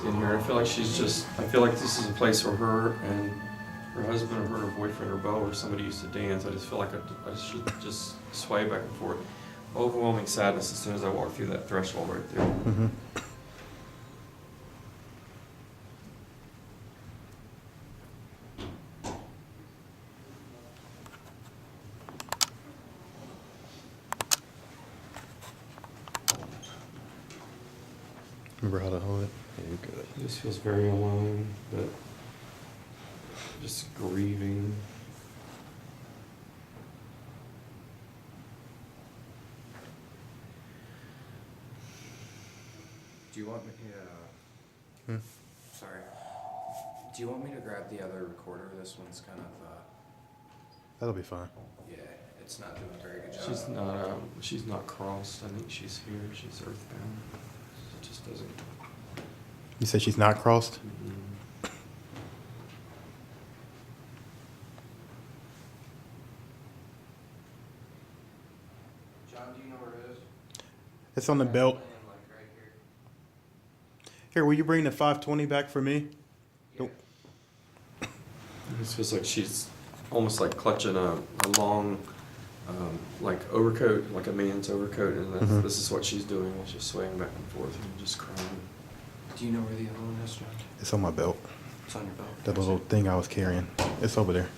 in here. I feel like I feel like this is a place where her and her husband or her boyfriend or beau or somebody used to dance. I just feel like I should just sway back and forth. Overwhelming sadness as soon as I walk through that threshold right there. Mm-hmm. Remember how to hold it? Yeah, you're good. It just feels very alone, but just grieving. Do you want me? Sorry. Do you want me to grab the other recorder? This one's kind of. That'll be fine. Yeah, it's not doing a very good job. She's not crossed. I think she's here. She's earthbound. It just doesn't. You said she's not crossed? Mm-hmm. John, do you know where it is? It's on the belt. Like right here. Here, will you bring the 520 back for me? Yeah. It feels like she's almost like clutching a long, like overcoat, like a man's overcoat, and Mhm. this is what she's doing. She's just swaying back and forth and just crying. Do you know where the other one is, John? It's on my belt. It's on your belt. That little thing I was carrying. It's over there.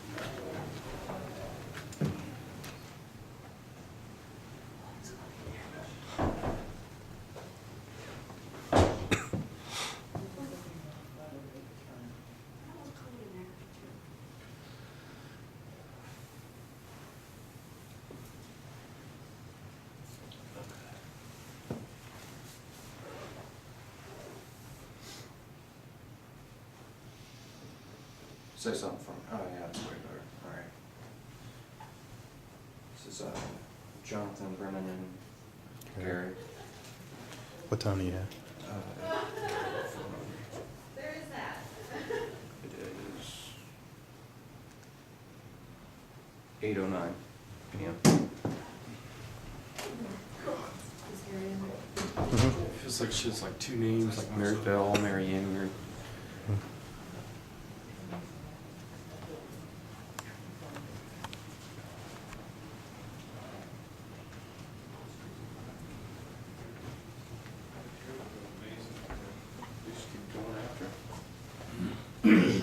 Say something for me. Oh yeah, that's way better. All right. This is Johnathan Brown and Garry. What time do you have? There is that. It is 8:09 p.m. Mm-hmm. It feels like she has like two names, like Mary Bell, Mary Ann. Mary. I'm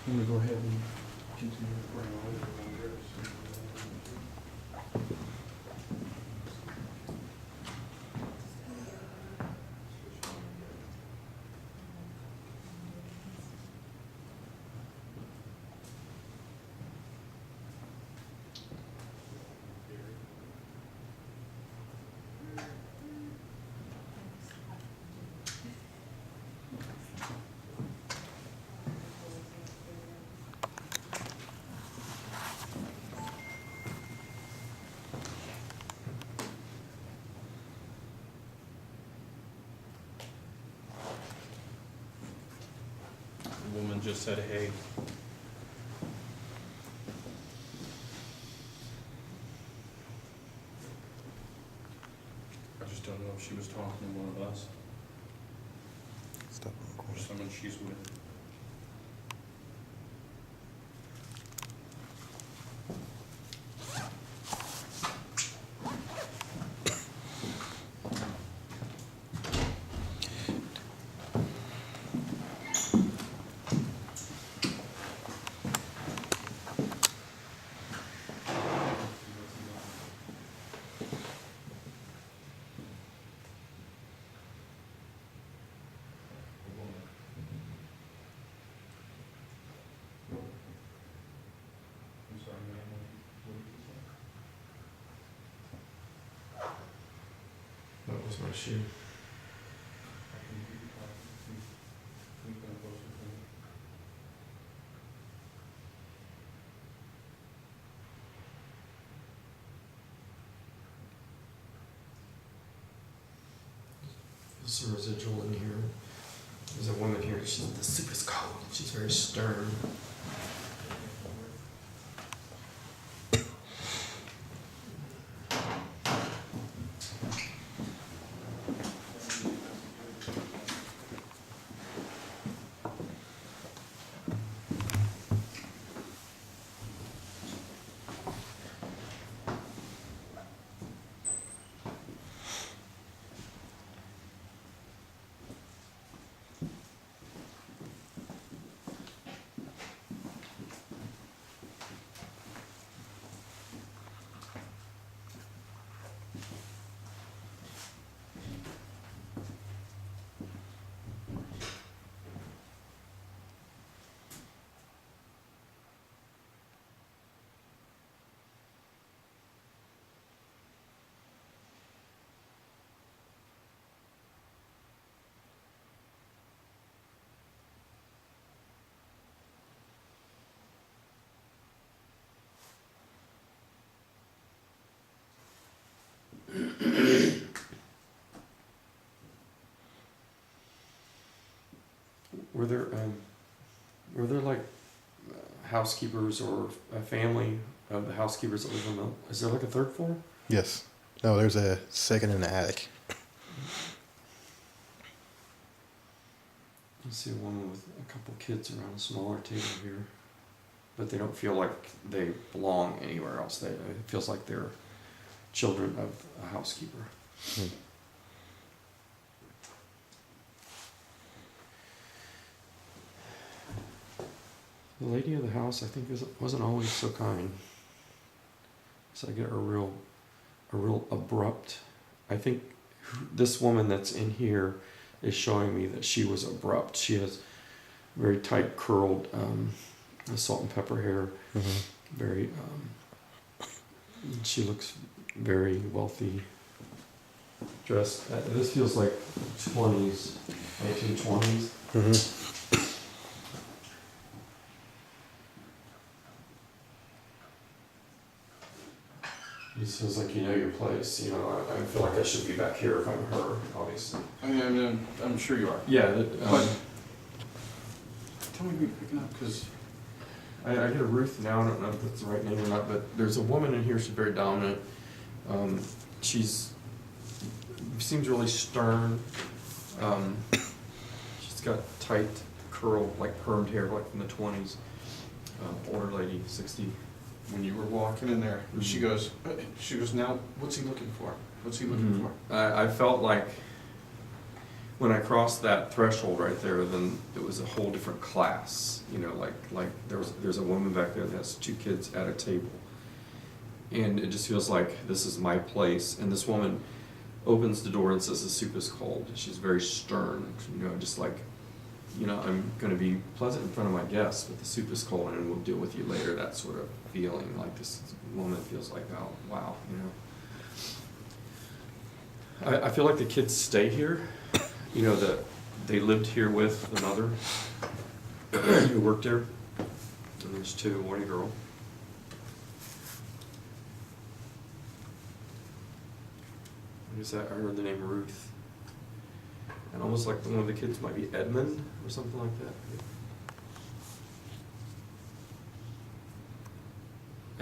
gonna go ahead and continue to bring The woman just said, hey. I just don't know if she was talking to one of us Stop or recording. someone she's with. I'm sorry, ma'am. What did you say? That was my shoe. Can you come closer to me? There's a residual in here. There's a woman here. She's the soup is cold. She's very stern. Were there like housekeepers or a family of the housekeepers that live on the? Is there like a third floor? Yes. No, there's a second in the attic. I see a woman with a couple kids around a smaller table here, but they don't feel like they belong anywhere else. It feels like they're children of a housekeeper. Hmm. The lady of the house, I think, wasn't always so kind. So I get a real abrupt. I think this woman that's in here is showing me that she was abrupt. She has very tight curled salt and pepper hair. Mm-hmm. Very. She looks very wealthy. Dressed. This feels like 20s, 1920s. Mm-hmm. It feels like you know your place. You know, I feel like I should be back here if I'm her, obviously. I mean, I'm sure you are. Yeah, But tell me who you're picking up, because I get a Ruth now. I don't know if that's the right name or not, but there's a woman in here. She's very dominant. She's seems really stern. She's got tight, curled, like permed hair, like from the 20s. Older lady, 60. when you were walking in there, she goes, now, what's he looking for? What's he looking for? I felt like when I crossed that threshold right there, then it was a whole different class. You know, like there's a woman back there that has 2 kids at a table, and it just feels like this is my place. And this woman opens the door and says the soup is cold. She's very stern. You know, just like, you know, I'm going to be pleasant in front of my guests, but the soup is cold and we'll deal with you later. That sort of feeling. Like this woman feels like, oh wow, you know. I feel like the kids stay here. You know, that they lived here with the mother who worked there, and there's 2, boy and a girl. What is that? I heard the name Ruth, and almost like one of the kids might be Edmund or something like that.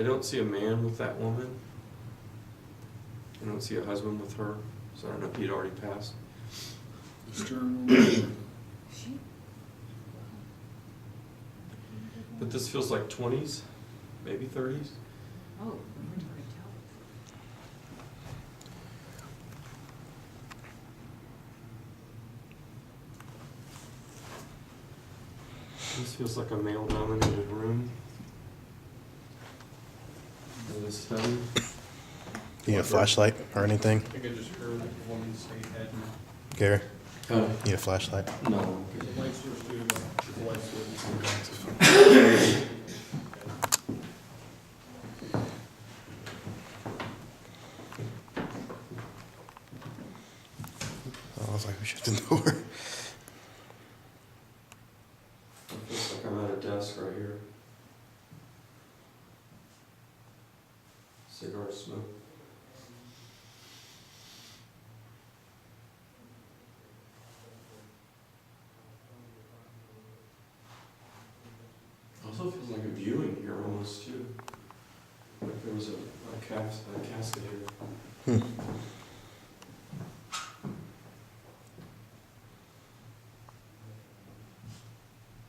I don't see a man with that woman. I don't see a husband with her, so I don't know if he'd already passed. But this feels like 20s, maybe 30s. Oh, we're talking This feels like a male-dominated room. It is heavy. You need a flashlight or anything, I think I just heard a woman say Edna. Gary? Oh, Need a flashlight? no. The light source, dude, the light source. I was like, we shut the door. It feels like I'm at a desk right here. Cigar smoke. Also feels like a viewing here almost too. Like there was a casket here. Hmm.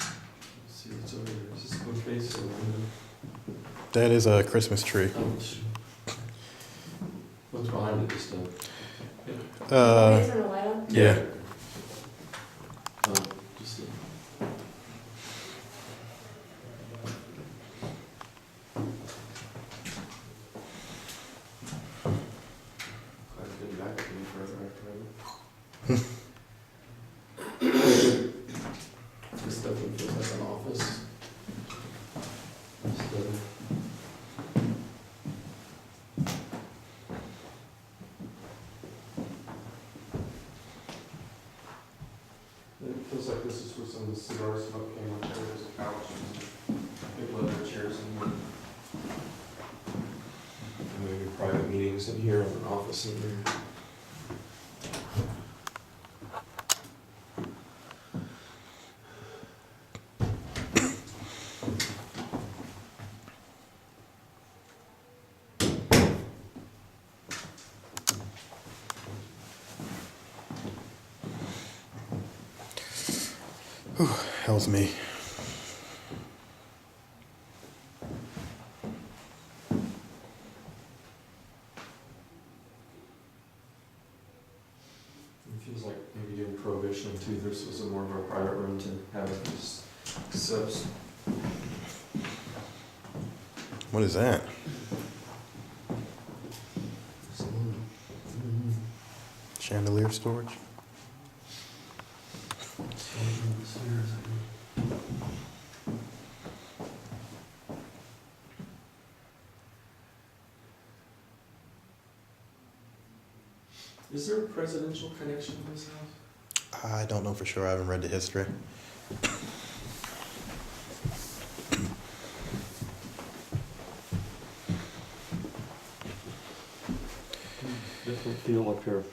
Let's see what's over here. Is this a bookcase or a window? That is a Christmas tree. What's behind it? Just Is there a light on? Yeah. just I've been back to me forever after this definitely feels like an office. It feels like this is where some of the cigar smoke came up. There's a couch and big leather chairs in here. And maybe private meetings in here and an office in there. Hell's me. It feels like maybe during Prohibition too, this was a more of a private room to have these subs. What is that? Chandelier storage? Is there a presidential connection to this house? I don't know for sure. I haven't read the history. Different feel up here.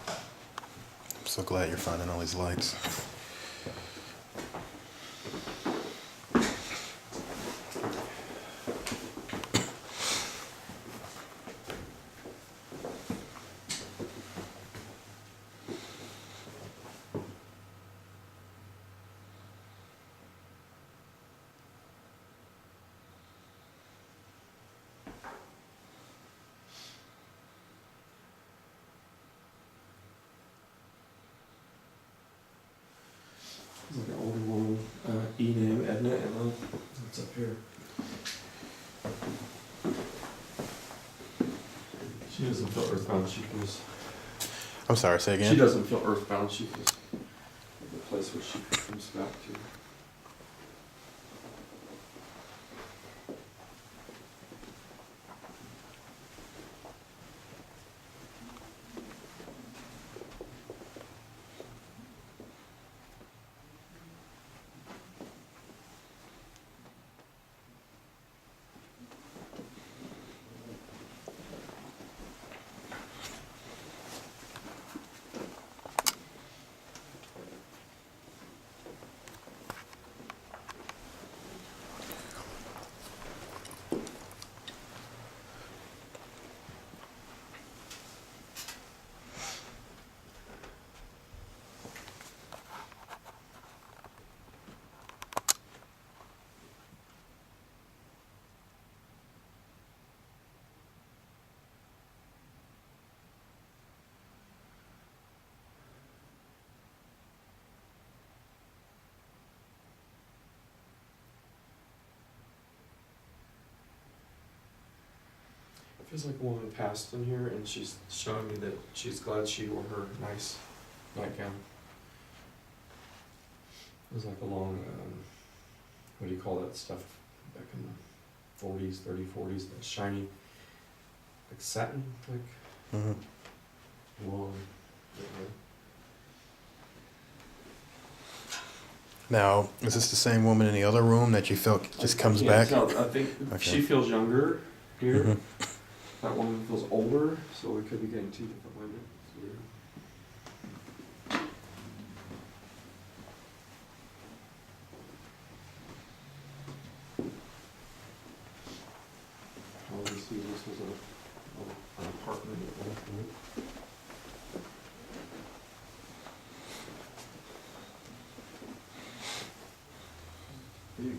I'm so glad you're finding all these lights. There's like an older woman, E name, Edna, and what's up here? She doesn't feel earthbound, she feels. I'm sorry, say again? She doesn't feel earthbound, she feels the place where she comes back to. Feels like a woman passed in here, and she's showing me that she's glad she wore her nice nightgown. It was like a long, what do you call that stuff back in the 40s, 40s, that shiny, like satin, like long. Now, is this the same woman in the other room that you felt just comes I back? can't tell. I think Okay. she feels younger here. Mhm. That woman feels older, so we could be getting two different women. It's weird. Obviously, this was an apartment at one point. Big.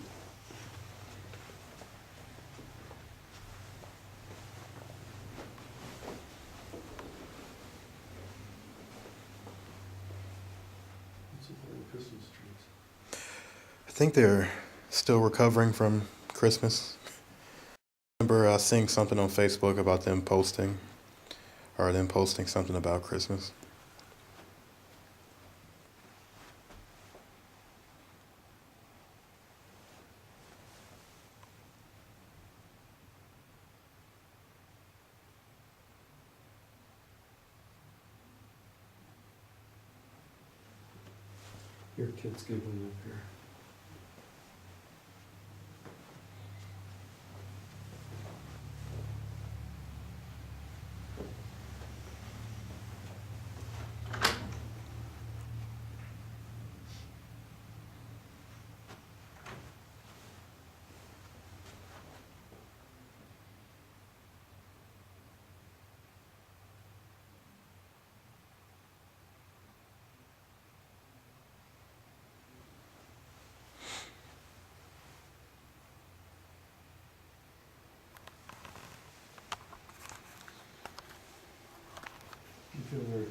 What's with all the Christmas trees? I think they're still recovering from Christmas. I remember seeing something on Facebook about them posting something about Christmas. Your kid's giggling up here.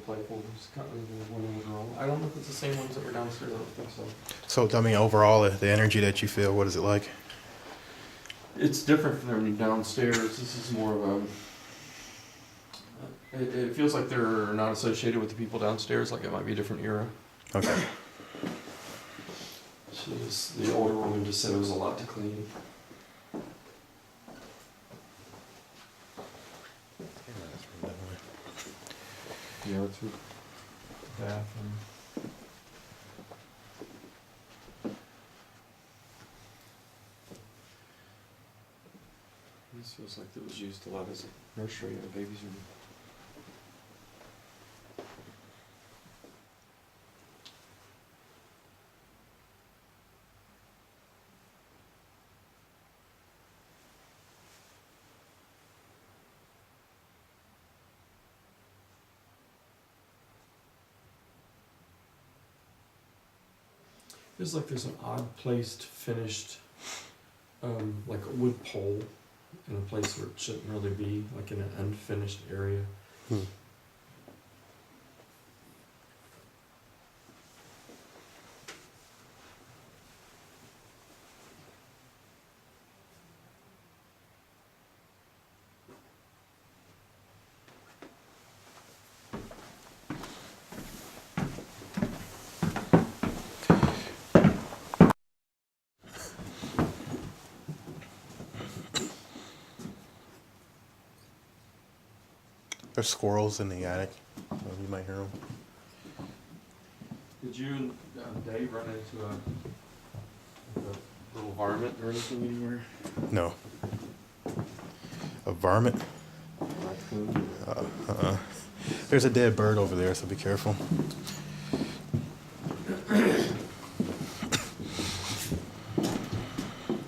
playful. Just kind of one overall. I don't know if it's the same ones that were downstairs. I don't think so. So, I mean, overall, the energy that you feel, what is it like? It's different from downstairs. This is more of a. It feels like they're not associated with the people downstairs. Like it might be a different era. Okay. The older woman just said it was a lot to clean. Yeah, it's her bathroom. This feels like it was used a lot as a nursery and a baby's room. Feels like there's an odd placed finished, like a wood pole in a place where it shouldn't really be, like in an unfinished area. There's squirrels in the attic. You might hear them. Did you and Dave run into a little varmint or anything anywhere? No. A varmint? Raccoon? There's a dead bird over there, so be careful.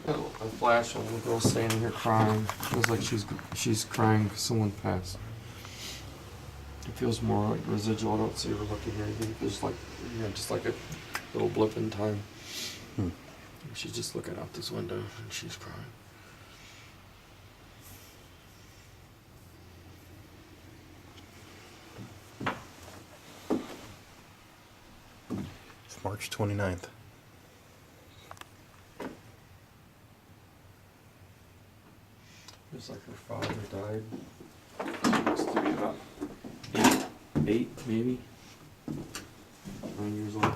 A flash on the girl standing here crying. Feels like she's crying because someone passed. It feels more like residual. I don't see her looking or anything. It feels like, just like a little blip in time. She's just looking out this window and she's crying. It's March 29th. Feels like her father died. She looks to be about eight, maybe 9 years old.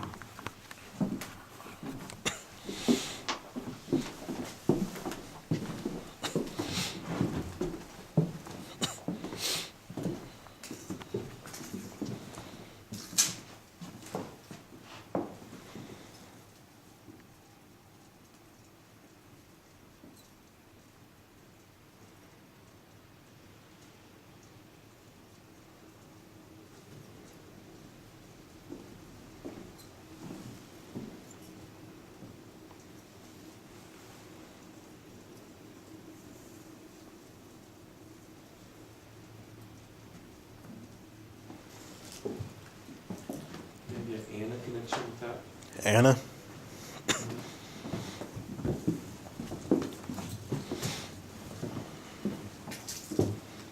Maybe an Anna connection with that. Anna?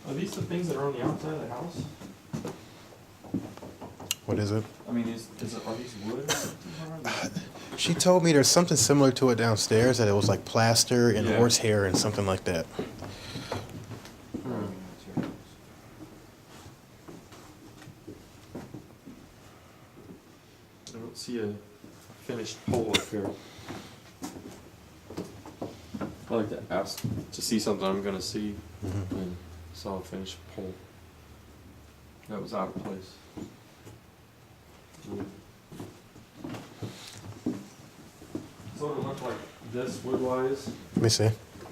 Are these the things that are on the outside of the house? What is it? I mean, are these wood? She told me there's something similar to it downstairs, that it was like plaster and Yeah. horsehair and something like that. I don't see a finished pole up here. I like to ask to see something I'm gonna see, and saw a finished pole. That was out of place. So it looked like this wood-wise. Let me see.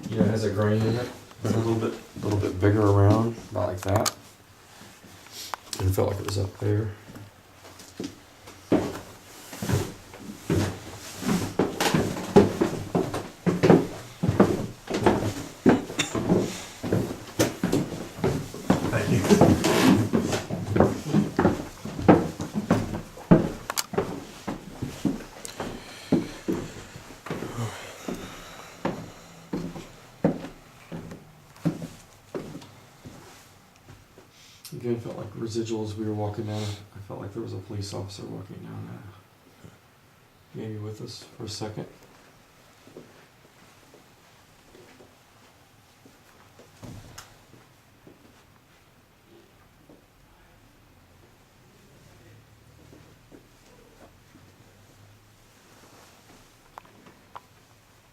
Yeah, it has a grain in it. It's a little bit bigger around, about like that. And it felt like it was up there. Thank you. Again, felt like residuals. We were walking down. I felt like there was a police officer walking down maybe with us for a second.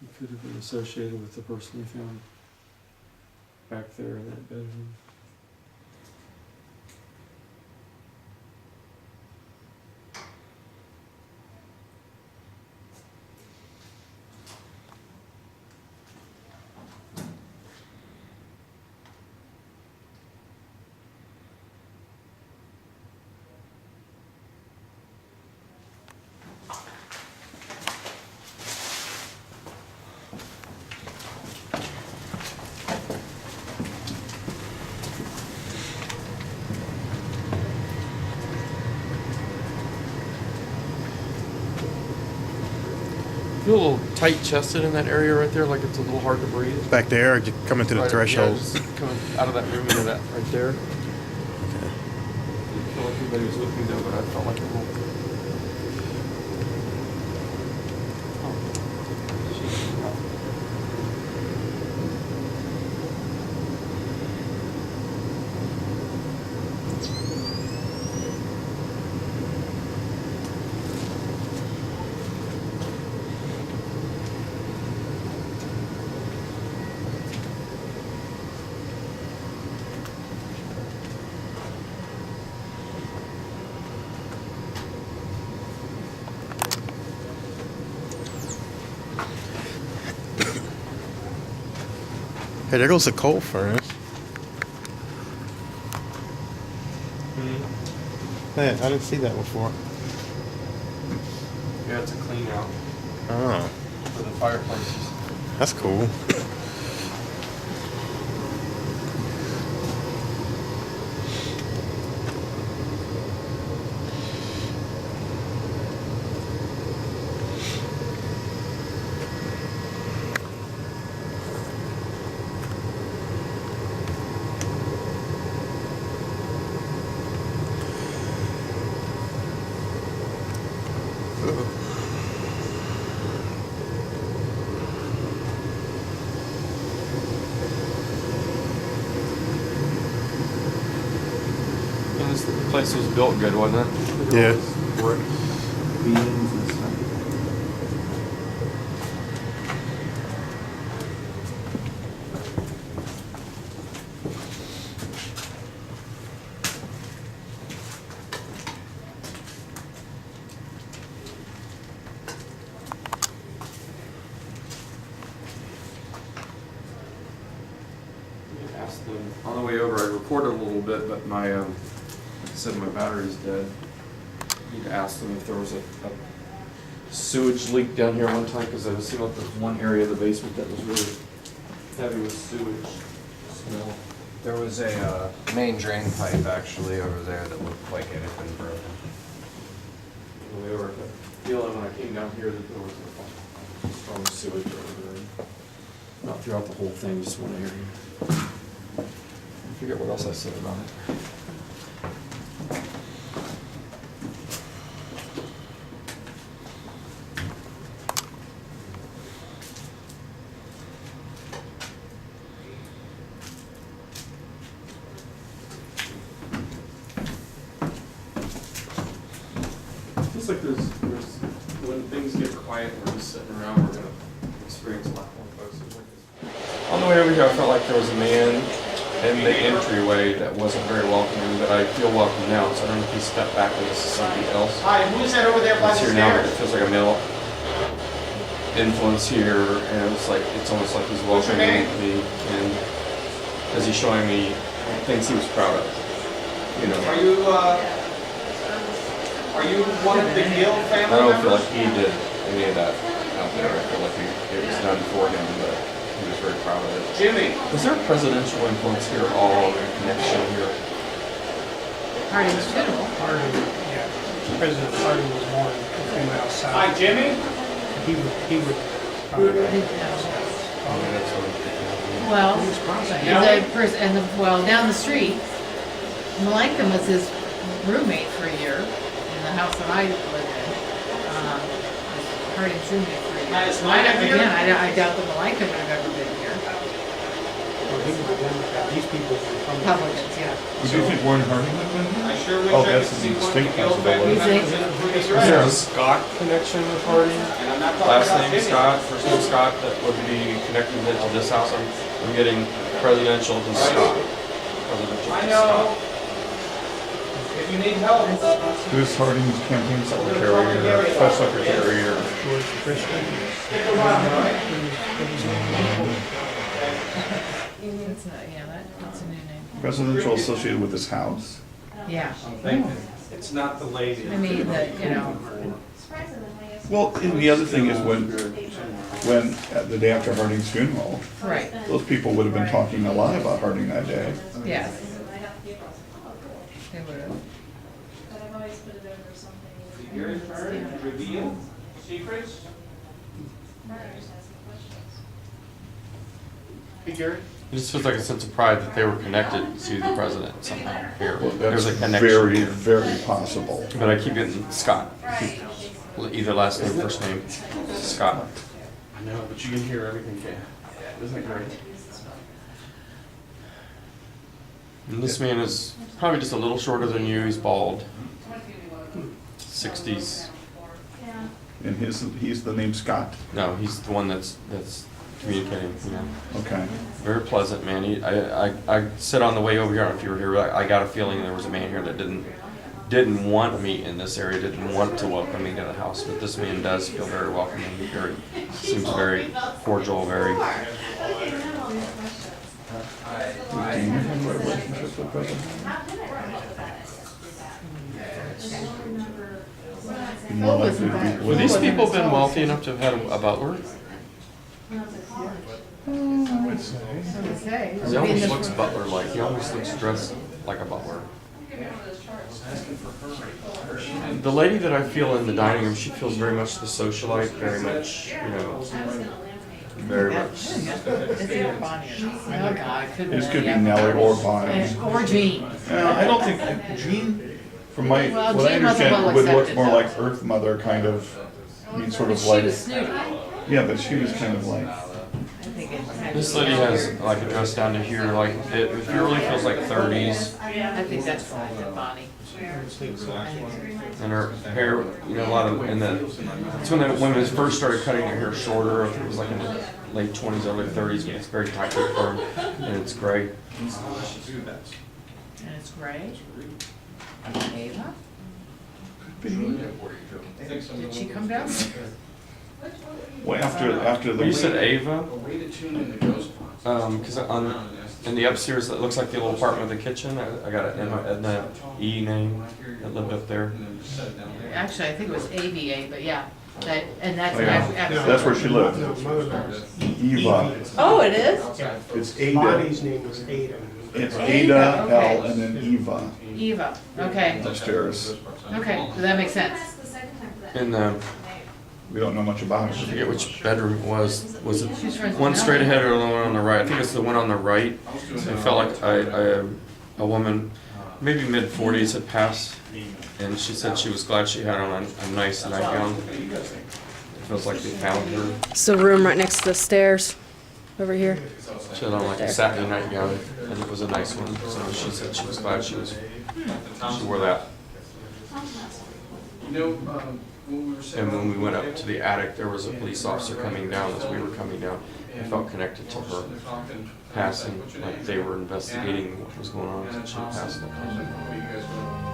He could have been associated with the person we found back there in that bedroom. Feel a little tight-chested in that area right there, like it's a little hard to breathe. Back there, or just coming to the Right, threshold? Yeah, just coming out of that room into that right there. Okay. Didn't feel like anybody was with me though, but I felt like a little. Hey, there goes the coal furnace. Man, I didn't see that before. Yeah, it's a clean out Oh, for the fireplaces. that's cool. And this place was built good, wasn't it? Look at Yeah. all this brick beams and stuff. I asked them on the way over. I recorded a little bit, but my like I said, my battery's dead. I need to ask them if there was a sewage leak down here one time, because I seemed like there was one area of the basement that was really heavy with sewage smell. There was a main drain pipe actually over there that looked like it had been broken. On the way over, I got the feeling when I came down here that there was a strong sewage over there. Not throughout the whole thing, just one area. I forget what else I said about it. Feels like there's when things get quiet and we're just sitting around, we're gonna experience a lot more folks like this. On the way over here, I felt like there was a man in the entryway that wasn't very welcoming, but I feel welcome now, so I don't know if he stepped back and this is somebody else. Hi, who's that over there by It's the here now, but stairs? it feels like a male influence here, and it's almost like he's What's your welcoming name? me, and as he's showing me things he was proud of, you know. Are you one of the Gill I family don't feel members? like he did any of that out there. I feel like it was done for him, but he was very proud of it. Jimmy, Was there a presidential influence here at all, or a connection here? Harding's funeral. Harding, yeah. President Harding was born a few miles south. hi Jimmy. He would probably. I mean, that's what I'm thinking. Well, He was sponsored. and the person, well, down the street, Melanchthon was his roommate for a year in the house that I lived in. Was Harding's roommate for a year. Hi, is So I Melanchthon here? again, I doubt that Melanchthon would have ever been here. Well, he would have been, these people were from. Publicans, yeah. Would you think Warren Harding would have been here? I sure wish Oh, I could that's see a one of the distinct Gill possibility. family You think? members in a pretty Is there a dress. Scott connection with Harding? And I'm not talking Last about name Timmy. Scott, first name Scott, that would be connected to this house. I'm getting presidential to Scott. Presidential I to know. Scott. If you need help, Who's Harding's campaign secretary or press secretary or? George Christian. stick around, all right? That's not, yeah, that's a new name. Presidential associated with this house? Yeah, I'm thinking, it's not the lady. I mean, Well, and the other thing is when the day after Harding's funeral, right, those people would have been talking a lot about Harding that day. yes. They would have. You're in turn, reveal secrets. Hey, Gary? It just feels like a sense of pride that they were connected to the president somehow here. Well, There's that's a connection very, here. very possible. But I keep getting Scott. Either last name, first name, Scott. I know, but you can hear everything, isn't it great? And this man is probably just a little shorter than you. He's bald. 60s. And he's the name Scott? No, he's the one that's communicating. Yeah. Okay. Very pleasant man. I said on the way over here, I don't know if you were here, I got a feeling there was a man here that didn't want me in this area, didn't want to welcome me to the house, but this man does feel very welcoming. Seems very cordial, very. Do you have a relationship with President? More likely to be- Would these people been wealthy enough to have had a butler? I would say. Okay. He almost looks butler-like. He almost looks dressed like a butler. The lady that I feel in the dining room, she feels very much the socialite, very much, very much. It's either Bonnie or, oh God, it could be. This could be yeah. Nellie or Bonnie. Or Jean. I don't think, Jean, from my, Well, what I Jean wasn't well understand, would look accepted, more though. like Earth Mother kind of, I mean, sort of She like, was snooty. yeah, but she was kind of like, I think it had. This lady has like a dress down to here, like it really feels like 30s, I think that's probably Bonnie. and her hair, a lot of, and it's when the women first started cutting her hair shorter. It was like in the late 20s, early 30s, but it's very tightly firm, and it's gray. And it's gray. Ava? Did she come downstairs? well, after You said the, Ava? A way to tune in the ghost box. Because in the upstairs, it looks like the little apartment with the kitchen. I got an Edna E name that lived up there. And then just set it down there. Actually, I think it was AVA, but yeah, that's Oh, yeah. actually. That's where she lived. No, mother. Eva, Oh, it is? Yeah. it's Ada, Bonnie's name was Ada. it's Ada, Ada, okay. L, and then Eva Eva, okay, upstairs. okay, so that makes sense. And We don't know much about I her. forget which bedroom it was. Was it She's friends with one straight Nellie. ahead or the one on the right? I think it's the one on the right. It felt like a woman, maybe mid-40s, had passed, and she said she was glad she had on a nice nightgown. It feels like they found her. It's the room right next to the stairs over here. She had on like a satin nightgown, and it was a nice one. So she said she was glad she wore that. When we were sitting And when we went up to the attic, there was a police officer coming down as we were coming down. I felt connected to her passing, like they were investigating what was going on since she passed. What you guys doing?